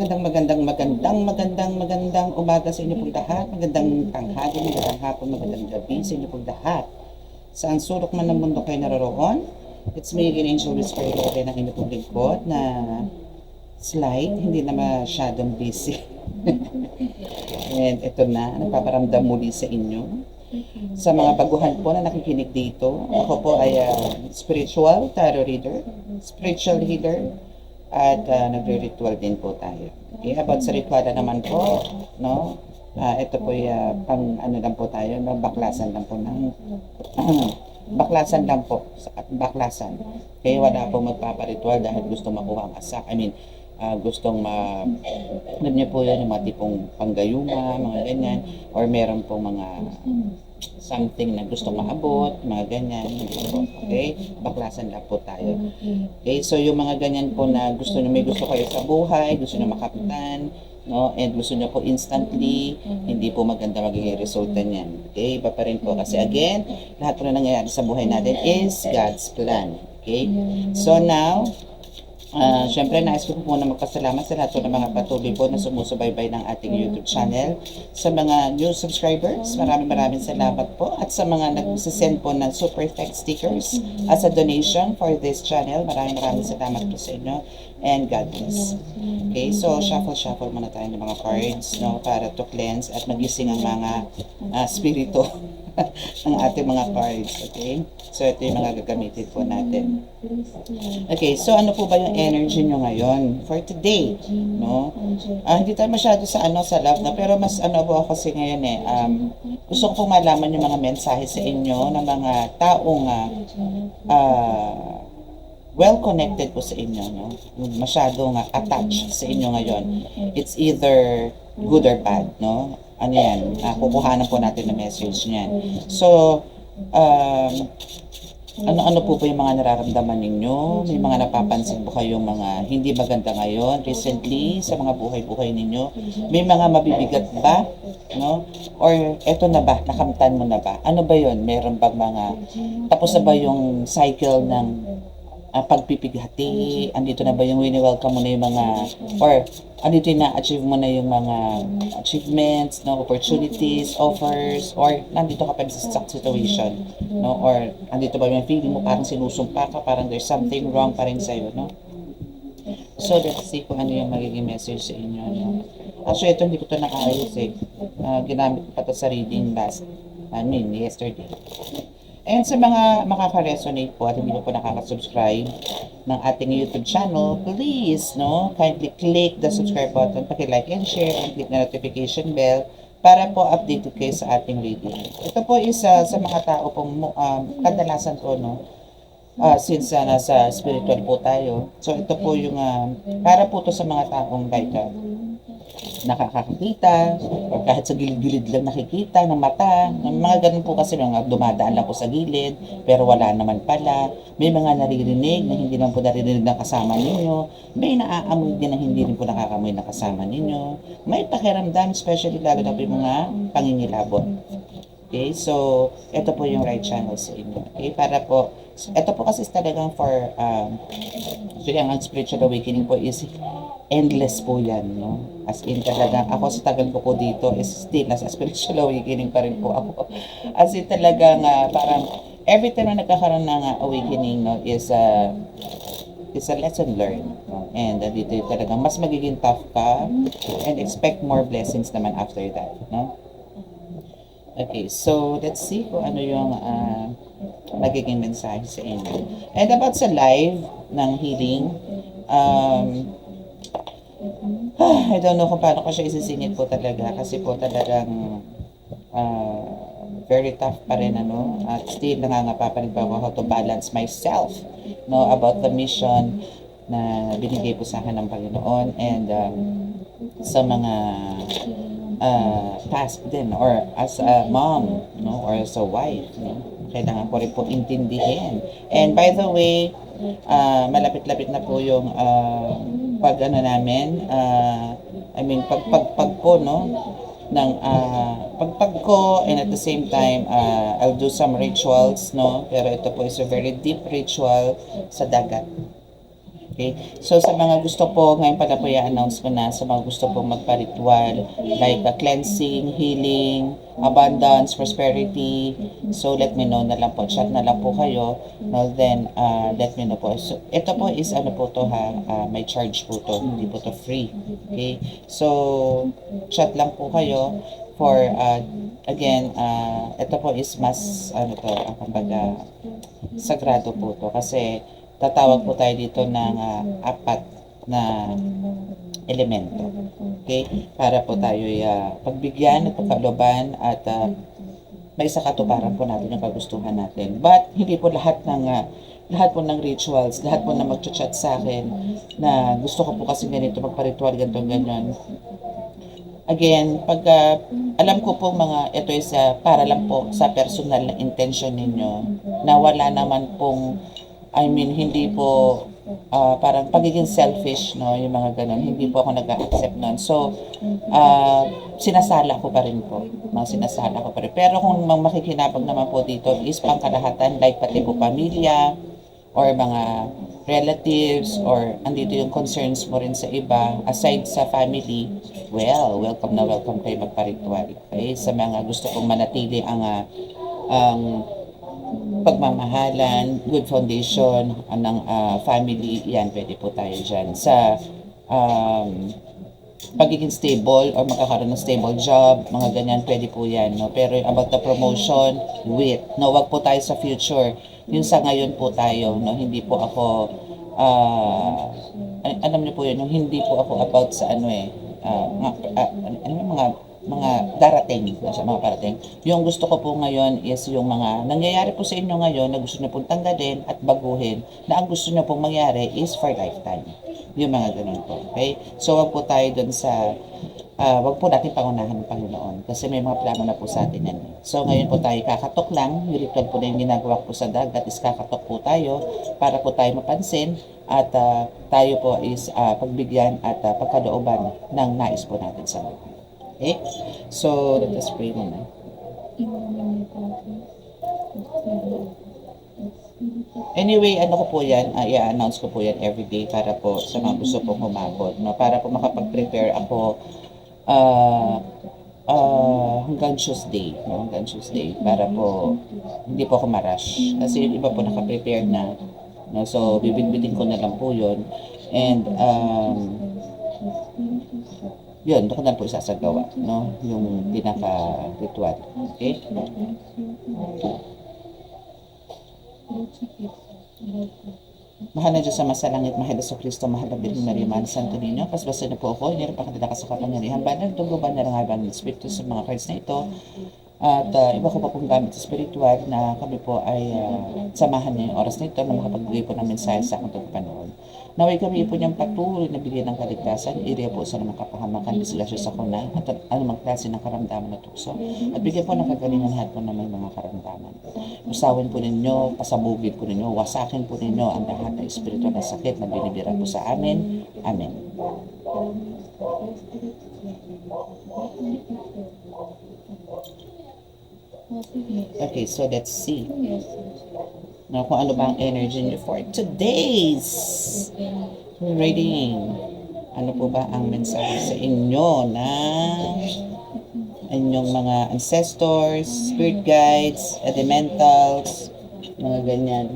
magandang umaga sa inyo pong lahat. Magandang tanghali, magandang hapon, magandang gabi sa inyo pong lahat. Saan sulok man ng mundo kayo naroroon, it's me again, Angel Whisper Lore, ng inyo pong lingkod na slide, hindi na masyadong busy. And ito na, nagpaparamdam muli sa inyo. Sa mga baguhan po na nakikinig dito, ako po ay spiritual tarot reader, spiritual healer, at nagre-ritual din po tayo. Okay, about sa ritual naman po, no? Ito po pang ano lang po tayo, no? Baklasan lang po ng baklasan lang po, baklasan. Okay, wala po magpaparitual dahil gusto makuha ang asak. I mean, gustong alam niyo po yun, yung mga tipong panggayuma, mga ganyan, or meron po mga something na gusto maabot, mga ganyan. Okay? Baklasan lang po tayo. Okay? So, yung mga ganyan po na gusto nyo, may gusto kayo sa buhay, gusto nyo makapitan, no? And gusto nyo po instantly, hindi po maganda magiging resulta niyan. Okay? Iba pa rin po. Kasi again, lahat po na nangyayari sa buhay natin is God's plan. Okay? So, now, syempre, nais ko po muna magpasalamat sa lahat po ng mga patuloy po na sumusubaybay ng ating YouTube channel. Sa mga new subscribers, maraming salamat po. At sa mga nagsisend po ng super thanks stickers as a donation for this channel, maraming salamat po sa inyo. And God bless. Okay, so shuffle muna tayo ng mga cards, no, para to cleanse at magising ang mga spirito ng ating mga cards. Okay, so ito yung mga gagamitin po natin. Okay, so ano po ba yung energy nyo ngayon for today, no? Hindi tayo masyado sa sa love na, pero mas po ako kasi ngayon gusto ko po malaman yung mga mensahe sa inyo ng mga taong well connected po sa inyo, no? Masyadong attached sa inyo ngayon. It's either good or bad, no? Ano yan? Kukuhanan po natin ng message niyan. So, ano po yung mga nararamdaman ninyo? May mga napapansin po kayong mga hindi maganda ngayon, recently, sa mga buhay-buhay ninyo? May mga mabibigat ba? No? Or eto na ba? Nakamtan mo na ba? Ano ba yon? Meron bang mga, tapos na ba yung cycle ng pagpipighati? Andito na ba yung wini-welcome mo na yung mga, or andito na achieve mo na yung mga achievements, no, opportunities, offers, or nandito ka pa sa stuck situation, no, or andito ba yung feeling mo parang sinusumpa ka, parang there's something wrong pa rin sa'yo, no? So let's see kung ano yung magiging message sa inyo, no? Actually, ito hindi ko ito nakaayos ginamit ko pa ito sa reading yesterday. And sa mga makaka-resonate po at hindi po nakaka-subscribe ng ating YouTube channel, please, no, kindly click the subscribe button, paki-like and share, and click na notification bell para po updated kayo sa ating reading. Ito po is sa mga tao pong kadalasan po, no, since nasa spiritual po tayo. So ito po yung para po to sa mga taong like nakakakita, or kahit sa gilid-gilid lang nakikita ng mata, mga ganun po kasi mga dumadaan lang po sa gilid, pero wala naman pala. May mga naririnig na hindi naman po naririnig ng kasama ninyo. May naaamoy din na hindi rin po nakakamoy ng kasama ninyo. May pakiramdam, especially lalo na po yung mga pangingilabot. Okay, so ito po yung right channel sa inyo. Okay, para po, ito po kasi talagang for, actually ang spiritual awakening po is endless po yan, no? As in talagang, ako sa tagal ko po dito is still nasa spiritual awakening pa rin po ako. As in talagang parang every time na nagkakaroon ng awakening, no, is a lesson learned, no? And dito talagang mas magiging tough ka and expect more blessings naman after that, no? Okay, so let's see kung ano yung magiging mensahe sa inyo. And about sa live ng healing, I don't know kung paano ko siya isisingit po talaga kasi po talagang very tough pa rin, at still nangangapa pa rin po ako how to balance myself, no, about the mission na binigay po sa akin ng Panginoon, and sa mga task din, or as a mom, no, or as a wife, no, kailangan ko rin po intindihin. And by the way, malapit-lapit na po yung namin, pagpag po, no, ng pagpag ko, and at the same time, I'll do some rituals, no, pero ito po is a very deep ritual sa dagat. Okay? So sa mga gusto po, ngayon pala po i-announce ko na sa mga gusto po magpa-ritual, like cleansing, healing, abundance, prosperity. So let me know na lang po, chat na lang po kayo. No, then let me know po. So ito po is ano po to ha, may charge po to, hindi po to free. Okay? So chat lang po kayo for again, ito po is mas ano to, kumbaga sagrado po to kasi tatawag po tayo dito ng apat na elemento. Okay? Para po tayo pagbigyan at pagkaluban at may sa katuparan po natin yung kagustuhan natin. But hindi po lahat po ng rituals, lahat po na mag-chat sa akin na gusto ko po kasi ganito magpa-ritual, ganito, ganyan. Again, pag alam ko po ito is para lang po sa personal na intention ninyo na wala naman pong hindi po parang pagiging selfish, no, yung mga ganun. Hindi po ako nag-accept nun. So, sinasala ko pa rin po. Sinasala ko pa rin. Pero kung makikinabang naman po dito is pangkalahatan, like pati po pamilya, or mga relatives, or andito yung concerns mo rin sa iba, aside sa family, well, welcome na welcome kayo magpa-ritual. Okay? Sa mga gusto kong manatili ang pagmamahalan, good foundation ng family, yan, pwede po tayo dyan. Sa pagiging stable or magkakaroon ng stable job, mga ganyan, pwede po yan. No? Pero about the promotion, wait. No, wag po tayo sa future. Yung sa ngayon po tayo, no? Hindi po ako, alam niyo po yun, yung hindi po ako about sa mga darating, sa mga parating. Yung gusto ko po ngayon is yung mga nangyayari po sa inyo ngayon na gusto niyo pong tanggalin at baguhin, na ang gusto niyo pong mangyari is for lifetime. Yung mga ganun po. Okay? So, wag po tayo dun sa, wag po natin pangunahan ng Panginoon kasi may mga plano na po sa atin yan. So, ngayon po tayo kakatok lang, yung ritual po na yung ginagawa po sa dagat is kakatok po tayo para po tayo mapansin at tayo po is pagbigyan at pagkalooban ng nais po natin sa buhay. Okay? So, let us pray muna. Anyway, ano ko po yan, i-announce ko po yan everyday para po sa mga gusto pong humabot, no? Para po makapag-prepare ako hanggang Tuesday, no? Hanggang Tuesday, para po hindi po ako ma-rush. Kasi yung iba po naka-prepare na, no? So, bibit-bitin ko na lang po yun. And, yun, doon ko na po isasagawa, no? Yung pinaka-ritual. Okay? Mahal na Diyos sa masalangit, mahal na sa Kristo, mahal na Birheng Maria, mahal na Santo Niño, pasbasan na po ako, inirapang kadala ka sa kapangyarihan, banal, tungguban na lang habang Espiritu sa mga cards na ito, at iba ko pa pong gamit sa spiritual na kami po ay samahan niya yung oras nito na makapagbigay po ng mensahe sa aking pagpanood. Naway kami po niyang patuloy na bigyan ng kaligtasan, iriya po sa namang kapahamakan, disgrasya sa kuna, at anumang klase ng karamdaman na tukso. At bigyan po ng kagalingan lahat po ng may mga karamdaman. Usawin po ninyo, pasabugin po ninyo, wasakin po ninyo ang lahat ng espiritual na sakit na binibira po sa amin. Amen. Okay, so let's see. Now, kung ano ba ang energy niyo for today's reading. Ano po ba ang mensahe sa inyo ng inyong mga ancestors, spirit guides, elementals, mga ganyan.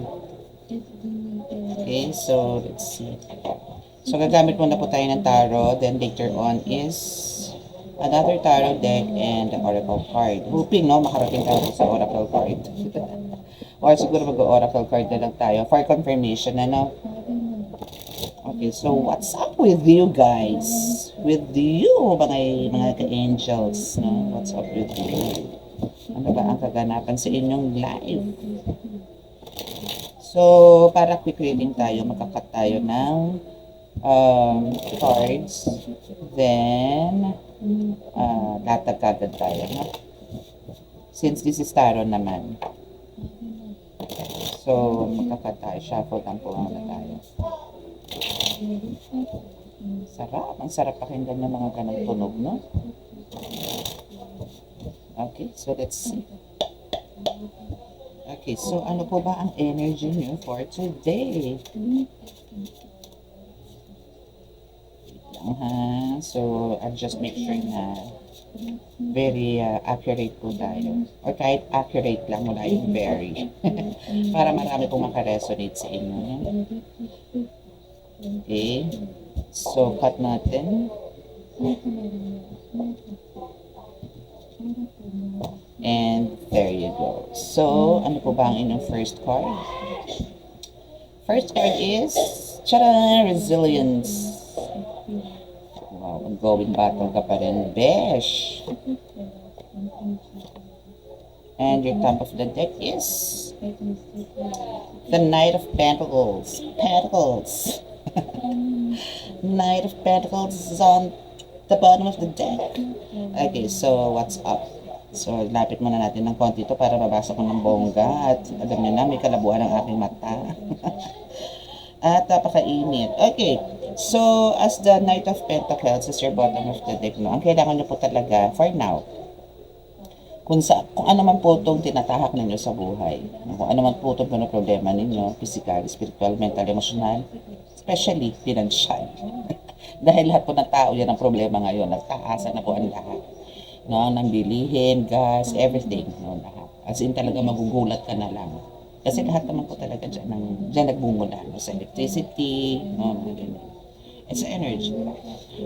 Okay, so let's see. So, gagamit muna po tayo ng tarot. Then later on is another tarot deck and the oracle card. Hoping, no, makarating tayo sa oracle card. Or siguro mag-oracle card na lang tayo for confirmation, ano? Okay, so what's up with you guys? With you, mga ka-angels, no? What's up with you? Ano ba ang kaganapan sa inyong life? So, para quick reading tayo, magkakat tayo ng cards. Then, latag kagad tayo, no? Since this is tarot naman. So, magkakat tayo. Shuffle lang po muna tayo. Sarap. Ang sarap pakinggan ng mga ganang tunog, no? Okay, so let's see. Okay, so ano po ba ang energy niyo for today? lang ha. So, I'll just make sure na very accurate po tayo. Or kahit accurate lang, wala yung very. Para marami pong makaresonate sa inyo. Okay. So, cut natin. And there you go. So, ano po ba ang inyong first card? First card is, tara, resilience. Wow, ongoing battle ka pa rin, besh. And your top of the deck is the Knight of Pentacles. Pentacles. Knight of Pentacles is on the bottom of the deck. Okay, so what's up? So, lapit muna natin ng konti ito para mabasa ko ng bongga. At alam nyo na, may kalabuhan ang aking mata. At napakainit. Okay, so as the Knight of Pentacles, as your bottom of the deck, no, ang kailangan nyo po talaga, for now, kung ano man po itong tinatahak ninyo sa buhay, kung ano man po itong problema ninyo, physical, spiritual, mental, emotional, especially financial. Dahil lahat po ng tao yan ang problema ngayon, nagtaasa na po ang lahat. No, ng bilihin, gas, everything, no, lahat. As in talaga magugulat ka na lang. Kasi lahat naman po talaga dyan nagbumula, no, sa electricity, no, mga ganyan. It's energy.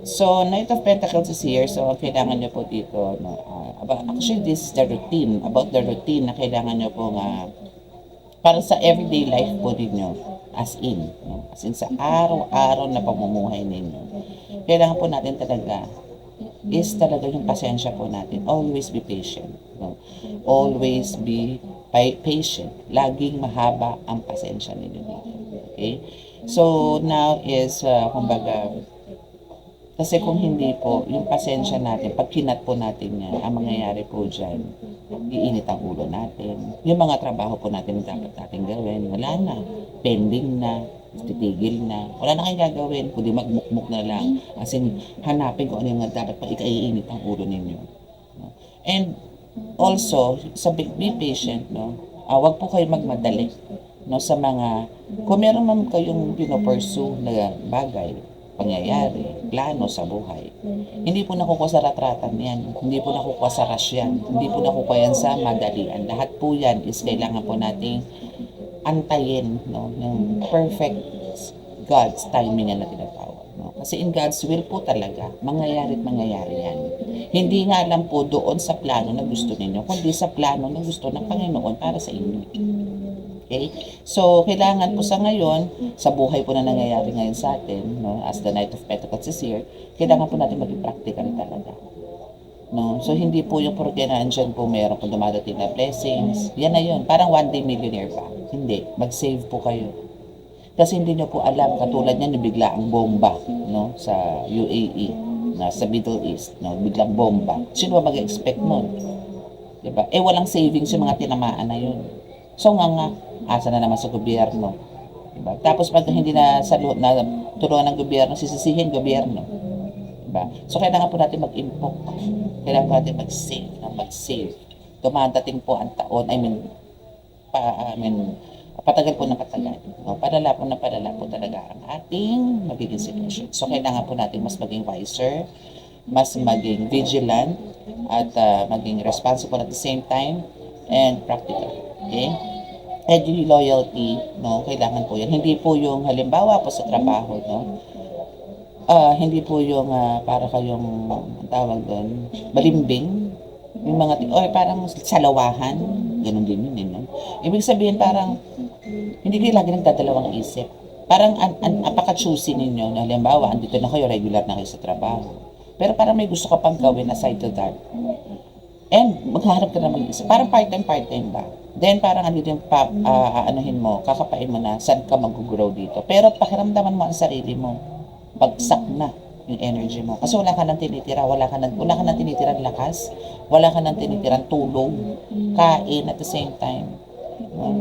So, Knight of Pentacles is here. So, kailangan nyo po dito, no, actually, this is the routine, about the routine na kailangan nyo po para sa everyday life po ninyo, as in sa araw-araw na pamumuhay ninyo. Kailangan po natin talaga, is talaga yung pasensya po natin. Always be patient. No? Always be patient. Laging mahaba ang pasensya ninyo. Okay? So, now is, kumbaga, kasi kung hindi po, yung pasensya natin, pag kinat po natin yan, ang mangyayari po dyan, iinit ang ulo natin. Yung mga trabaho po natin na dapat natin gawin, wala na. Pending na, titigil na. Wala na kayong gagawin, kundi magmukmuk na lang. As in, hanapin kung ano yung dapat pa ikaiinit ang ulo ninyo. No? And also, be patient, no? Wag po kayo magmadali, no, sa mga, kung meron man kayong pinopursue na bagay, pangyayari, plano sa buhay. Hindi po nakukuha sa ratratan yan. Hindi po nakukuha sa rush yan. Hindi po nakukuha yan sa madalian. Lahat po yan is kailangan po nating antayin, no, yung perfect God's timing yan na tinatawag. No? Kasi in God's will po talaga, mangyayari yan. Hindi nga lang po doon sa plano na gusto ninyo, kundi sa plano na gusto ng Panginoon para sa inyo. Okay? So, kailangan po sa ngayon, sa buhay po na nangyayari ngayon sa atin, no, as the Knight of Pentacles is here, kailangan po natin maging practical talaga. No? So, hindi po yung porque na andyan po meron po dumadating na blessings. Yan na yun. Parang one day millionaire pa. Hindi. Mag-save po kayo. Kasi hindi nyo po alam, katulad niyan, bigla ang bomba, no, sa UAE, na sa Middle East, no, biglang bomba. Sino ba mag-expect nun? Diba? Walang savings yung mga tinamaan na yun. So nga, asa na naman sa gobyerno. Diba? Tapos pag hindi na tulungan ng gobyerno, sisisihin gobyerno. Diba? So kailangan po natin mag-impok. Kailangan po natin mag-save. Dumadating po ang taon, patagal po na patagal. No? Padala po talaga ang ating magiging situation. So kailangan po natin mas maging wiser, mas maging vigilant, at maging responsible at the same time, and practical. Okay? And yung loyalty, no, kailangan po yan. Hindi po yung halimbawa po sa trabaho, no, hindi po yung para kayong tawag doon, balimbing, yung mga parang salawahan, ganun din yun, no? Ibig sabihin parang hindi kayo lagi nagdadalawang isip. Parang apaka-choosy ninyo, na halimbawa, andito na kayo, regular na kayo sa trabaho. Pero parang may gusto ka pang gawin aside to that. And maghahanap ka na mag-isip. Parang part-time ba? Then parang andito yung anuhin mo, kakapain mo na saan ka mag-grow dito. Pero pakiramdaman mo ang sarili mo. Bagsak na yung energy mo. Kasi wala ka nang tinitira, wala ka nang tinitirang lakas, wala ka nang tinitirang tulog, kain at the same time.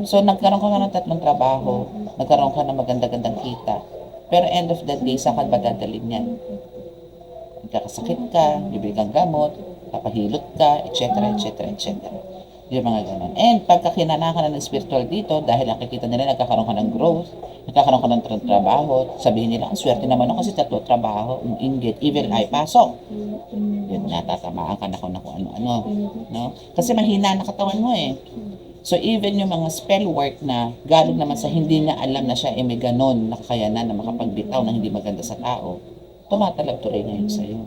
So nagkaroon ka ng 3 trabaho, nagkaroon ka ng maganda-gandang kita. Pero end of the day, saan ka ba dadalhin yan? Magkakasakit ka, bibili kang gamot, papahilot ka, etc. etc. etc. Yung mga ganun. And pagka kinana ka na ng spiritual dito, dahil nakikita nila nagkakaroon ka ng growth, nagkakaroon ka ng trabaho, sabihin nila, ang swerte naman ako kasi tatlo trabaho, inggit, evil eye, pasok. Yun nga, tatamaan ka na kung ano-ano. No? Kasi mahina na katawan mo eh. So even yung mga spell work na galing naman sa hindi niya alam na siya ay may ganon na kakayanan na makapagbitaw na hindi maganda sa tao, tumatalab tuloy ngayon sa iyo.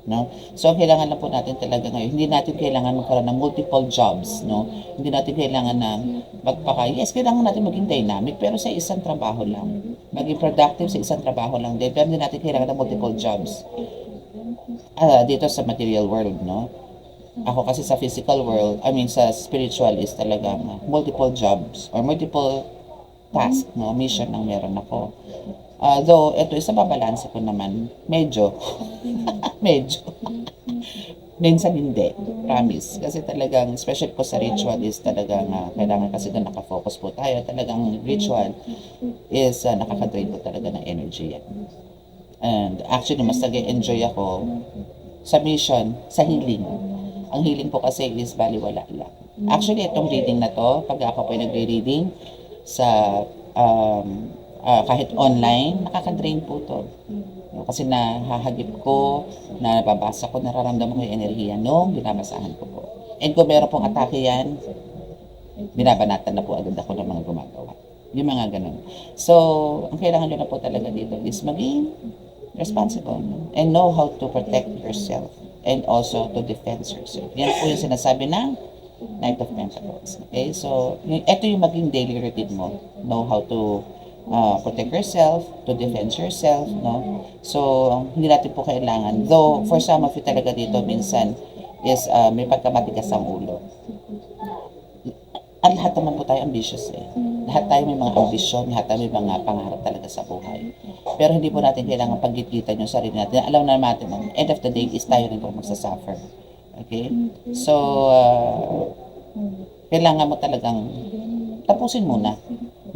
No? So kailangan lang po natin talaga ngayon, hindi natin kailangan magkaroon ng multiple jobs, no? Hindi natin kailangan na yes, kailangan natin maging dynamic, pero sa isang trabaho lang. Maging productive sa isang trabaho lang din, pero hindi natin kailangan ng multiple jobs. Dito sa material world, no? Ako kasi sa physical world, sa spiritual is talaga multiple jobs or multiple task, no? Mission ang meron ako. Though, ito isa babalanse ko naman, medyo, medyo. Minsan hindi, promise. Kasi talagang, especially po sa ritual is talagang, kailangan kasi doon nakafocus po tayo. Talagang ritual is nakaka-drain po talaga ng energy yan. And actually, mas nag-enjoy ako sa mission, sa healing. Ang healing po kasi is baliwala lang. Actually, itong reading na to, pag ako po nagre-reading sa kahit online, nakaka-drain po to. Kasi nahahagip ko, nababasa ko, nararamdaman ko yung enerhiya nung binabasahan ko po. And kung meron pong atake yan, binabanatan na po agad ako ng mga gumagawa. Yung mga ganun. So, ang kailangan nyo na po talaga dito is maging responsible and know how to protect yourself and also to defend yourself. Yan po yung sinasabi ng Knight of Pentacles. Okay? So, ito yung maging daily routine mo. Know how to protect yourself, to defend yourself, no? So, hindi natin po kailangan. Though, for some of you talaga dito, minsan, is may pagkamatigas ang ulo. Ang lahat naman po tayo ambitious eh. Lahat tayo may mga ambisyon, lahat tayo may mga pangarap talaga sa buhay. Pero hindi po natin kailangan paggigitan yung sarili natin. Alam na natin, ang end of the day is tayo rin po magsasuffer. Okay? So, kailangan mo talagang tapusin muna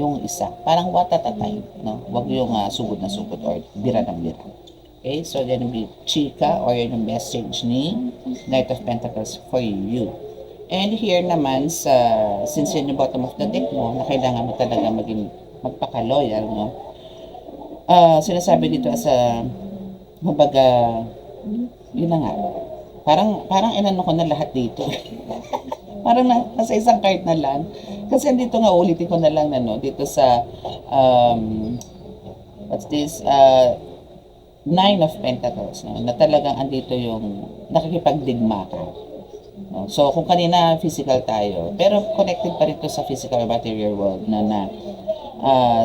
yung isa. Parang what at a time, no? Huwag yung sugod na sugod or bira ng bira. Okay? So, yan yung chika or yan yung message ni Knight of Pentacles for you. And here naman, since yan yung bottom of the deck mo, na kailangan mo talaga magpaka-loyal, no? Sinasabi dito sa, mabaga, yun na nga. Parang inano ko na lahat dito. Parang nasa isang card na lang. Kasi dito nga, ulitin ko na lang na, no, dito sa, what's this, Nine of Pentacles, no, na talagang andito yung nakikipagdigma ka. No? So, kung kanina physical tayo, pero connected pa rin to sa physical material world na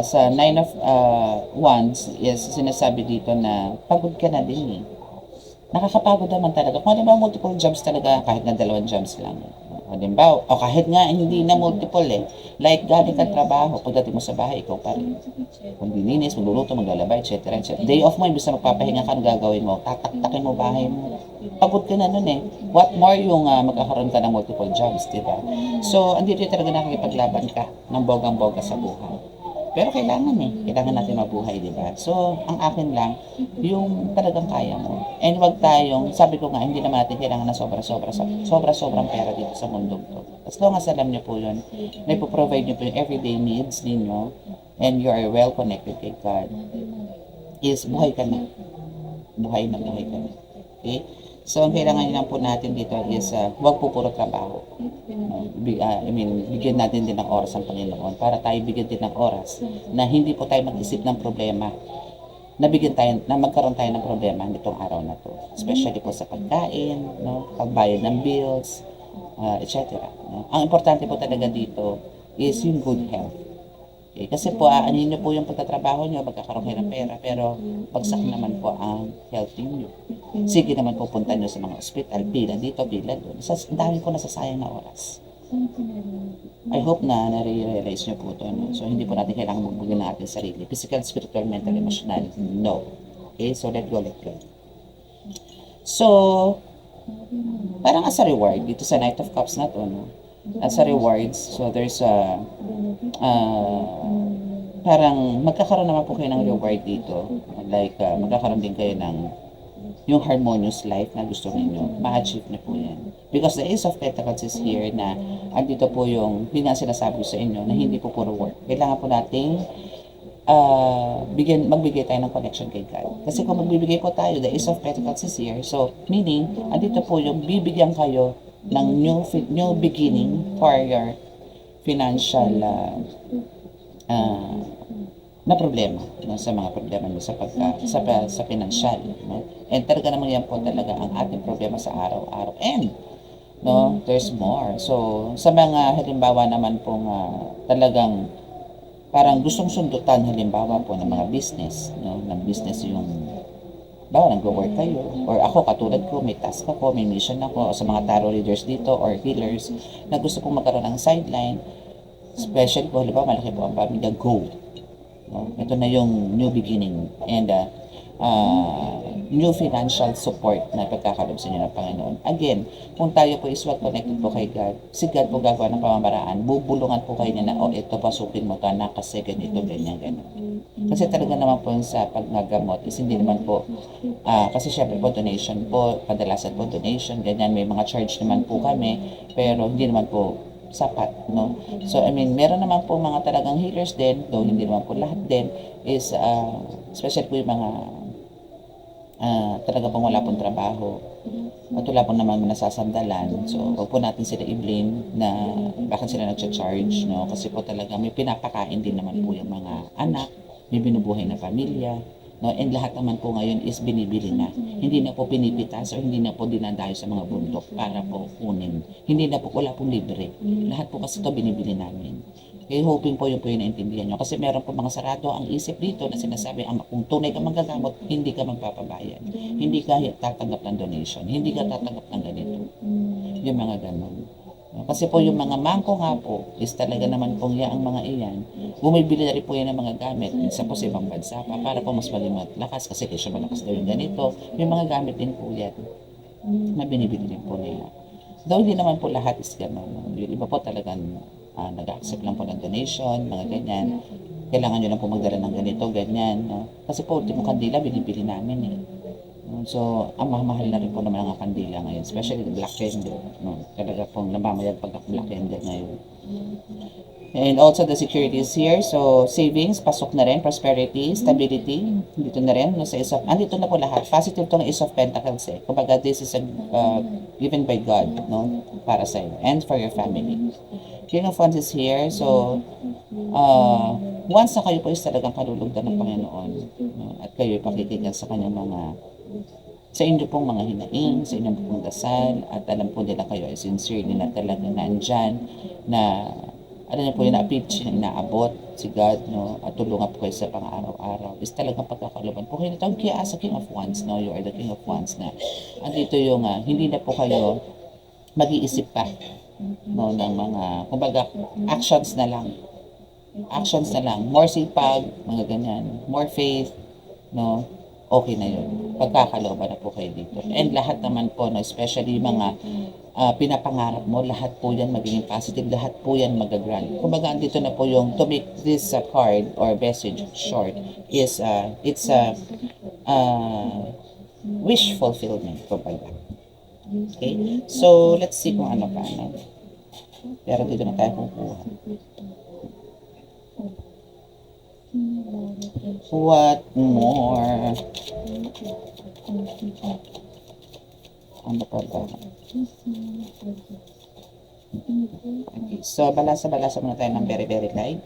sa Nine of Wands is sinasabi dito na pagod ka na din eh. Nakakapagod naman talaga. Kung ano ba multiple jobs talaga, kahit na 2 jobs lang. Halimbawa, o kahit nga hindi na multiple eh. Like, galing kang trabaho, pagdating mo sa bahay, ikaw pa rin. Kung dininis, magluluto, maglalaba, etc. Day off mo, imbis na magpapahinga ka, ang gagawin mo, tataktakin mo bahay mo. Pagod ka na nun eh. What more yung magkakaroon ka ng multiple jobs, di ba? So, andito talaga nakikipaglaban ka ng bogang-boga sa buhay. Pero kailangan kailangan natin mabuhay, di ba? So, ang akin lang, yung talagang kaya mo. And wag tayong, sabi ko nga, hindi naman natin kailangan na sobra-sobrang pera dito sa mundong to. As long as alam niyo po yun, na ipoprovide niyo po yung everyday needs ninyo, and you are well connected kay God, is buhay ka na. Buhay na ka na. Okay? So, ang kailangan lang po natin dito is, huwag po puro trabaho. Bigyan natin din ng oras ang Panginoon para tayo bigyan din ng oras na hindi po tayo mag-isip ng problema na magkaroon tayo ng problema nitong araw na to. Especially po sa pagkain, no? Pagbayad ng bills, etc. No? Ang importante po talaga dito is yung good health. Okay? Kasi po, anin nyo po yung pagtatrabaho nyo, magkakaroon kayo ng pera, pero bagsak naman po ang health nyo. Sige naman pupunta nyo sa mga ospital, pila dito, pila doon. Ang dami po nasasayang na oras. I hope na nare-realize nyo po ito. No? So, hindi po natin kailangan magbugin ng ating sarili. Physical, spiritual, mental, emotional, no. Okay, so let go. So, parang as a reward, dito sa Knight of Cups na to, no? As a rewards, so there's parang magkakaroon naman po kayo ng reward dito. Like, magkakaroon din kayo ng yung harmonious life na gusto ninyo, ma-achieve na po yan. Because the Ace of Pentacles is here na andito po yun nga sinasabi sa inyo na hindi po puro work. Kailangan po nating magbigay tayo ng connection kay God. Kasi kung magbibigay po tayo, the Ace of Pentacles is here. So, meaning, andito po yung bibigyan kayo ng new beginning for your financial na problema, no, sa mga problema nyo sa financial, no? And talaga naman yan po talaga ang ating problema sa araw-araw. And no, there's more. So sa mga halimbawa naman pong talagang parang gustong sundutan, halimbawa po ng mga business, no, ng business yung bawa nag-work kayo, or ako katulad ko, may task ako, may mission ako, sa mga tarot readers dito or healers na gusto pong magkaroon ng sideline, especially po halimbawa malaki po ang pamilya, go. No? Ito na yung new beginning and new financial support na pagkakalob sa inyo ng Panginoon. Again, kung tayo po is well connected po kay God, si God po gagawa ng pamamaraan, bubulungan po kayo niya na, ito pasukin mo to na kasi ganito, ganyan, ganyan. Kasi talaga naman po sa paggagamot is hindi naman po, kasi syempre po donation po, kadalasan po donation, ganyan, may mga charge naman po kami, pero hindi naman po sapat, no? So, I mean, meron naman po mga talagang healers din, though hindi naman po lahat din, is, especially po yung mga talaga pong wala pong trabaho at wala pong naman nasasandalan. So, huwag po natin sila i-blame na bakit sila nag-charge, no? Kasi po talaga may pinapakain din naman po yung mga anak, may binubuhay na pamilya, no? And lahat naman po ngayon is binibili na. Hindi na po pinipitas o hindi na po dinadayo sa mga bundok para po kunin. Hindi na po, wala pong libre. Lahat po kasi ito binibili namin. Kaya hoping po yung naintindihan nyo. Kasi meron po mga sarado ang isip dito na sinasabi, kung tunay ka manggagamot, hindi ka magpapabayad. Hindi ka tatanggap ng donation. Hindi ka tatanggap ng ganito. Yung mga ganon. Kasi po yung mga mangko nga po is talaga naman pong ang mga iyan, bumibili na rin po yan ng mga gamit minsan po sa ibang bansa pa para po mas maging lakas kasi kesyo malakas daw yung ganito, yung mga gamit din po yan na binibili din po nila. Though hindi naman po lahat is gano'n, yung iba po talagang nag-accept lang po ng donation, mga ganyan, kailangan nyo lang po magdala ng ganito, ganyan, no? Kasi po ultimo kandila binibili namin eh. So, ang mahal na rin po naman ang kandila ngayon, especially the black candle. No? Talaga pong namamayag pag black candle ngayon. And also the security is here. So, savings, pasok na rin, prosperity, stability, dito na rin. No, sa andito na po lahat. Positive tong Ace of Pentacles eh. Kumbaga, this is given by God, no? Para sa iyo and for your family. King of Wands is here. So, once na kayo po is talagang kalulugdan ng Panginoon, no? At kayo pakikigan sa kanyang sa inyo pong mga hinaing, sa inyong pong dasal, at alam po nila kayo ay sincerely na talagang nandyan, na alam niyo po yung na-approach na inaabot si God, no? At tulungan po kayo sa pang-araw-araw. Is talagang pagkakaluban po kayo na tawag kaya as a King of Wands, no? You are the King of Wands na andito yung hindi na po kayo mag-iisip pa, no? Ng mga, kumbaga, actions na lang. Actions na lang. More sipag, mga ganyan. More faith, no? Okay na yun. Pagkakalooban na po kayo dito. And lahat naman po, no, especially mga pinapangarap mo, lahat po yan magiging positive, lahat po yan magagrant. Kumbaga, andito na po yung, to make this card or message short, is, it's a wish fulfillment, kumbaga. Okay? So, let's see kung ano pa. No? Pero dito na tayo kukuha. What more? Ano pa ba? Okay. So, balasa-balasa muna tayo ng very light.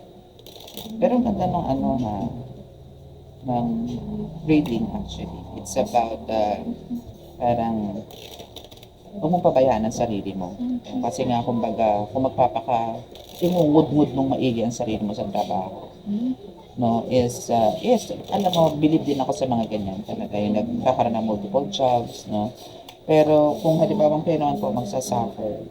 Pero ang ganda ng ng reading actually. It's about parang huwag mong pabayaan ang sarili mo. Kasi nga, kumbaga, kung imungud-ngud mong maigi ang sarili mo sa trabaho, no, is alam mo, believe din ako sa mga ganyan talaga, yung nagkakaroon ng multiple jobs, no, pero kung halimbawa kayo naman po magsasuffer,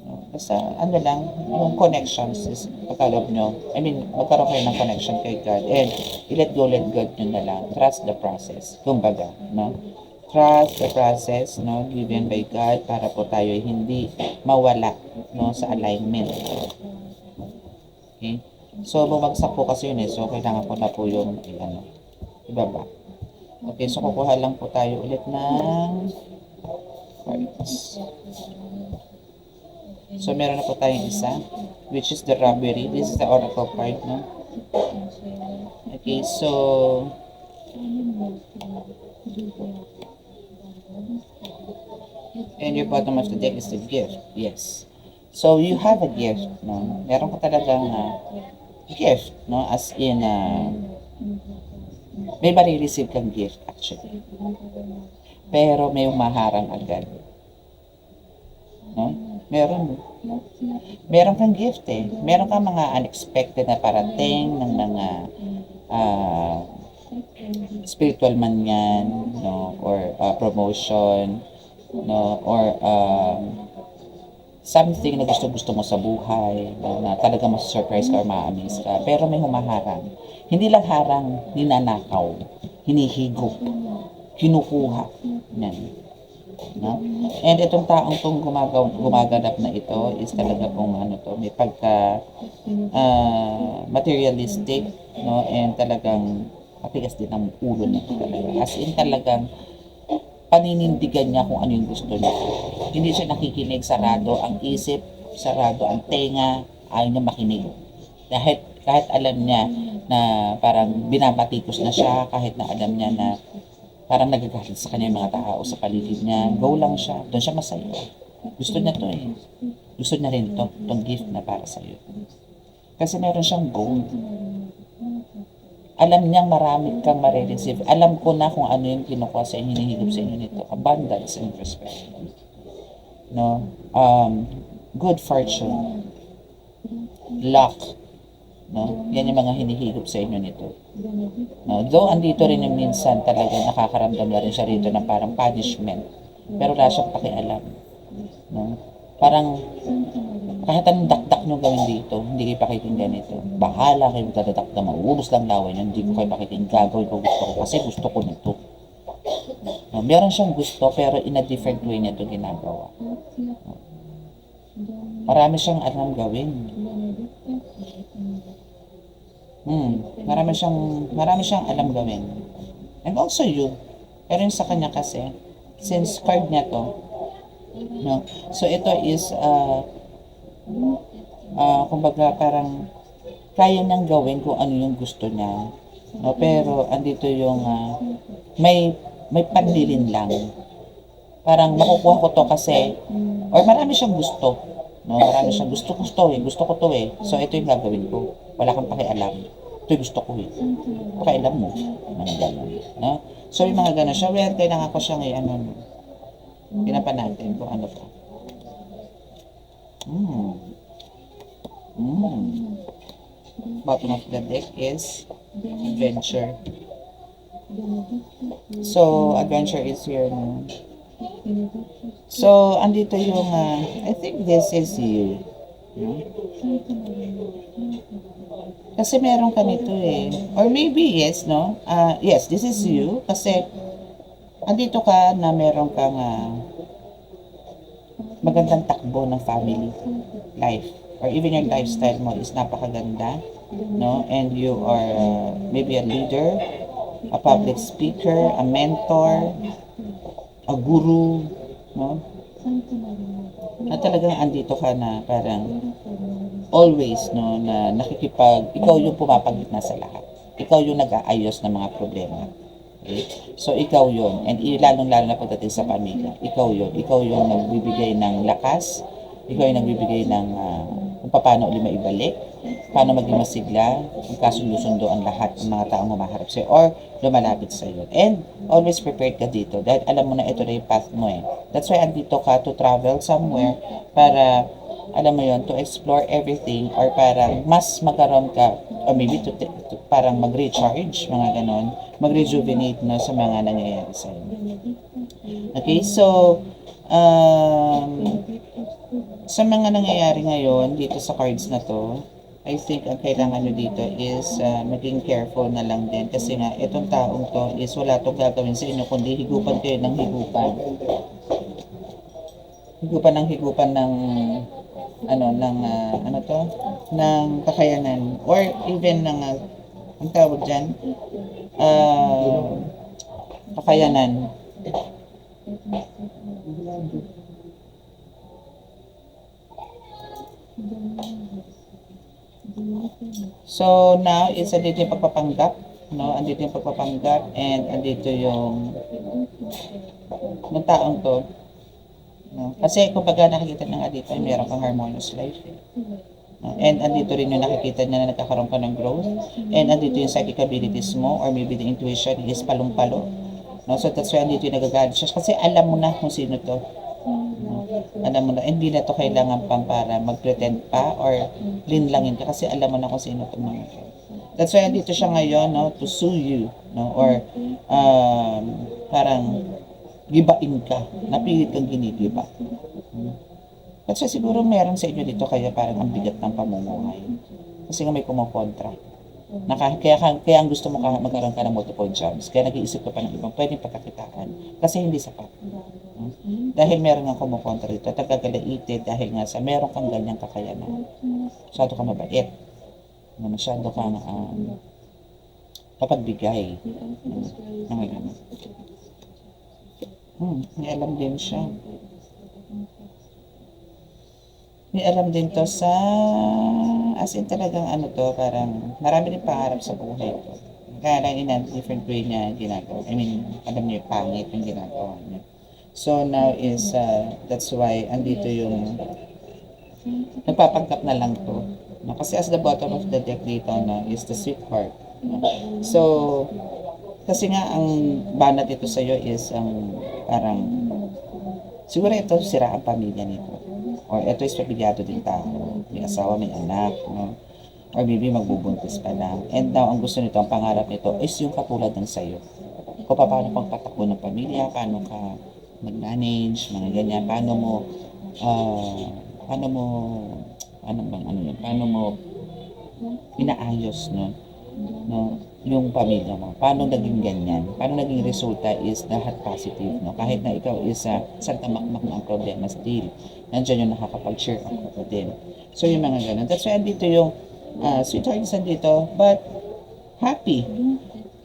no, basta lang, yung connections is pagkaloob nyo, I mean, magkaroon kayo ng connection kay God, and let God nyo na lang, trust the process, kumbaga, no, trust the process, no, given by God para po tayo hindi mawala, no, sa alignment. Okay? So, bumagsak po kasi yun eh. So, kailangan ko na po yung ibaba. Okay, so kukuha lang po tayo ulit ng cards. So, meron na po tayong isa, which is the robbery. This is the oracle card, no? Okay, so, and your bottom of the deck is the gift. Yes. So, you have a gift, no? Meron ka talagang gift, no? As in, may marireceive kang gift, actually. Pero may umaharang agad. No? Meron kang gift eh. Meron kang mga unexpected na parating ng mga spiritual man yan, no? Or promotion, no? Or something na gusto mo sa buhay, no? Na talaga mas-surprise ka or ma-amaze ka. Pero may humaharang. Hindi lang harang, ninanakaw, hinihigop, kinukuha. Yan. No? And itong taong tong gumaganap na ito is talaga pong may pagka materialistic, no? And talagang matigas din ang ulo niya talaga. As in talagang paninindigan niya kung ano yung gusto niya. Hindi siya nakikinig, sarado ang isip, sarado ang tenga, ayaw niya makinig. Kahit alam niya na parang binabatikos na siya, kahit na alam niya na parang nagagalit sa kanya yung mga tao sa paligid niya, go lang siya, doon siya masaya. Gusto niya to eh. Gusto niya rin to, itong gift na para sa'yo. Kasi meron siyang goal. Alam niyang marami kang marireceive. Alam ko na kung ano yung kinukuha sa inyo, hinihigop sa inyo nito. Abundance and prosperity. No? Good fortune. Luck. No? Yan yung mga hinihigop sa inyo nito. No? Though andito rin yung minsan talaga nakakaramdam na rin siya rito ng parang punishment. Pero wala siyang pakialam. No? Parang kahit anong dakdak nyo gawin dito, hindi kayo pakikinggan ito. Bahala kayo magdadadak na mauubos lang laway nyo, hindi ko kayo pakikinggan. Gagawin ko gusto ko kasi gusto ko nito. No? Meron siyang gusto pero in a different way niya ito ginagawa. No? Marami siyang alam gawin. Marami siyang alam gawin. And also you. Pero yung sa kanya kasi, since card niya to, no? So ito is, kumbaga parang kaya niyang gawin kung ano yung gusto niya. No? Pero andito yung, may panlilin lang. Parang makukuha ko to kasi, or marami siyang gusto. No? Marami siyang gusto ko to eh. So ito yung gagawin ko. Wala kang pakialam. Ito yung gusto ko eh. Pakialam mo. Mga gano'n. No? So yung mga gano'n siya, well, kailangan ko siyang pinapan natin kung ano pa. Bottom of the deck is adventure. So, adventure is here. No? So, andito yung, I think this is you. No? Kasi meron ka nito eh. Or maybe, yes, no? Yes, this is you. Kasi, andito ka na meron kang magandang takbo ng family life. Or even your lifestyle mo is napakaganda. No? And you are maybe a leader, a public speaker, a mentor, a guru, no? At talagang andito ka na parang always, no, na ikaw yung pumapagitna sa lahat. Ikaw yung nag-aayos ng mga problema. Okay? So, ikaw yun. And lalong-lalo na pagdating sa pamilya. Ikaw yun. Ikaw yung nagbibigay ng lakas. Ikaw yung nagbibigay ng kung paano ulit maibalik, paano maging masigla, kung kasundo-sundo ang lahat ng mga taong humaharap sa'yo or lumalapit sa'yo. And always prepared ka dito dahil alam mo na ito na yung path mo eh. That's why andito ka to travel somewhere para, alam mo yun, to explore everything or para mas magkaroon ka or maybe to parang mag-recharge, mga ganon, mag-rejuvenate na sa mga nangyayari sa'yo. Okay, so, sa mga nangyayari ngayon dito sa cards na to, I think ang kailangan nyo dito is maging careful na lang din kasi nga itong taong to is wala itong gagawin sa inyo kundi higupan kayo ng higupan. Higupan ng ng kakayanan or even ng ang tawag dyan kakayanan. So now is andito yung pagpapanggap, no? Andito yung pagpapanggap and andito yung taong to, no? Kasi kumbaga nakikita na nga dito, meron kang harmonious life. No? And andito rin yung nakikita niya na nagkakaroon ka ng growth. And andito yung psychic abilities mo or maybe the intuition is palong-palo. No? So that's why andito yung nagagalit siya. Kasi alam mo na kung sino to. No? Alam mo na, hindi na to kailangan pang para mag-pretend pa or linlangin ka kasi alam mo na kung sino to mga to. That's why andito siya ngayon, no, to sue you, no, or parang gibain ka, napilit kang ginigiba. Kasi siguro meron sa inyo dito kaya parang ang bigat ng pamumuhay. Kasi nga may kumokontra. Kaya ang gusto mo magkaroon ka ng multiple jobs. Kaya nag-iisip ka pa ng ibang pwedeng pagkakitaan. Kasi hindi sapat. Dahil meron nga kumukontra dito. Tagagalaitin dahil nga sa meron kang ganyang kakayanan. Masyado ka mabait. Masyado kang kapagbigay. May alam din siya. May alam din to sa, as in talagang ano to, parang marami din pangarap sa buhay ko. Kaya lang in a different way niya ginagawa. I mean, alam niyo yung pangit yung ginagawa niya. So now is, that's why andito yung, nagpapangkap na lang to. No? Kasi as the bottom of the deck dito no, is the sweetheart. No? So, kasi nga ang banat ito sa'yo is ang parang, siguro ito sira ang pamilya nito. Or ito is pabilyado din tao. May asawa, may anak, no? Or maybe magbubuntis pa lang. And now, ang gusto nito, ang pangarap nito is yung katulad ng sayo. Kung paano pang patakbo ng pamilya, paano ka mag-manage, mga ganyan, paano mo inaayos, no, yung pamilya mo. Paano naging ganyan? Paano naging resulta is lahat positive, no? Kahit na ikaw is isang tamakmak na ang problema still, nandiyan yung nakakapag-share ako din. So, yung mga ganun. That's why andito yung sweetheart is andito, but happy.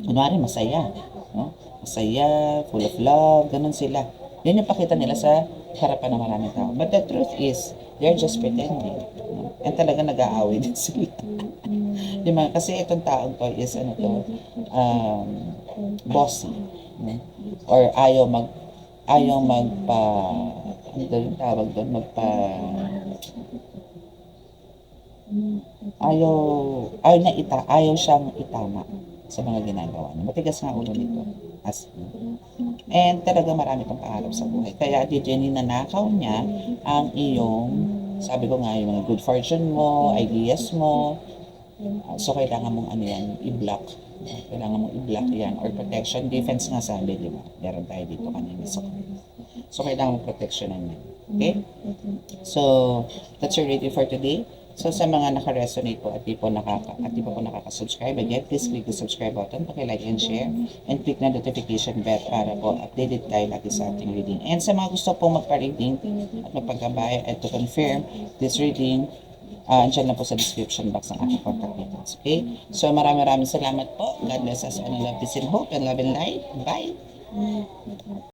Kunwari, masaya. No? Masaya, full of love, ganun sila. Yan yung pakita nila sa harapan ng maraming tao. But the truth is, they're just pretending. No? And talaga nag-aaway din sila. Diba? Kasi itong taong to is ano to, bossy. No? Or ayaw ano yung tawag doon, ayaw siyang itama sa mga ginagawa niya. Matigas nga ulo nito. And talaga marami kang pangarap sa buhay. Kaya dito ninanakaw niya ang iyong, sabi ko nga, yung mga good fortune mo, ideas mo. So kailangan mong i-block. Kailangan mong i-block yan. Or protection, defense nga sabi, di ba? Meron tayo dito kanina sa So kailangan mong protectionan yan. Okay? So, that's your reading for today. So sa mga naka-resonate po at di po nakaka-subscribe, again, please click the subscribe button, paki-like and share, and click na notification bell para po updated tayo lagi sa ating reading. And sa mga gusto pong magpa-reading at magpagkabay at to confirm this reading, andyan lang po sa description box ng aking contact details. Okay? So maraming salamat po. God bless us and love, peace and hope and love and light. Bye!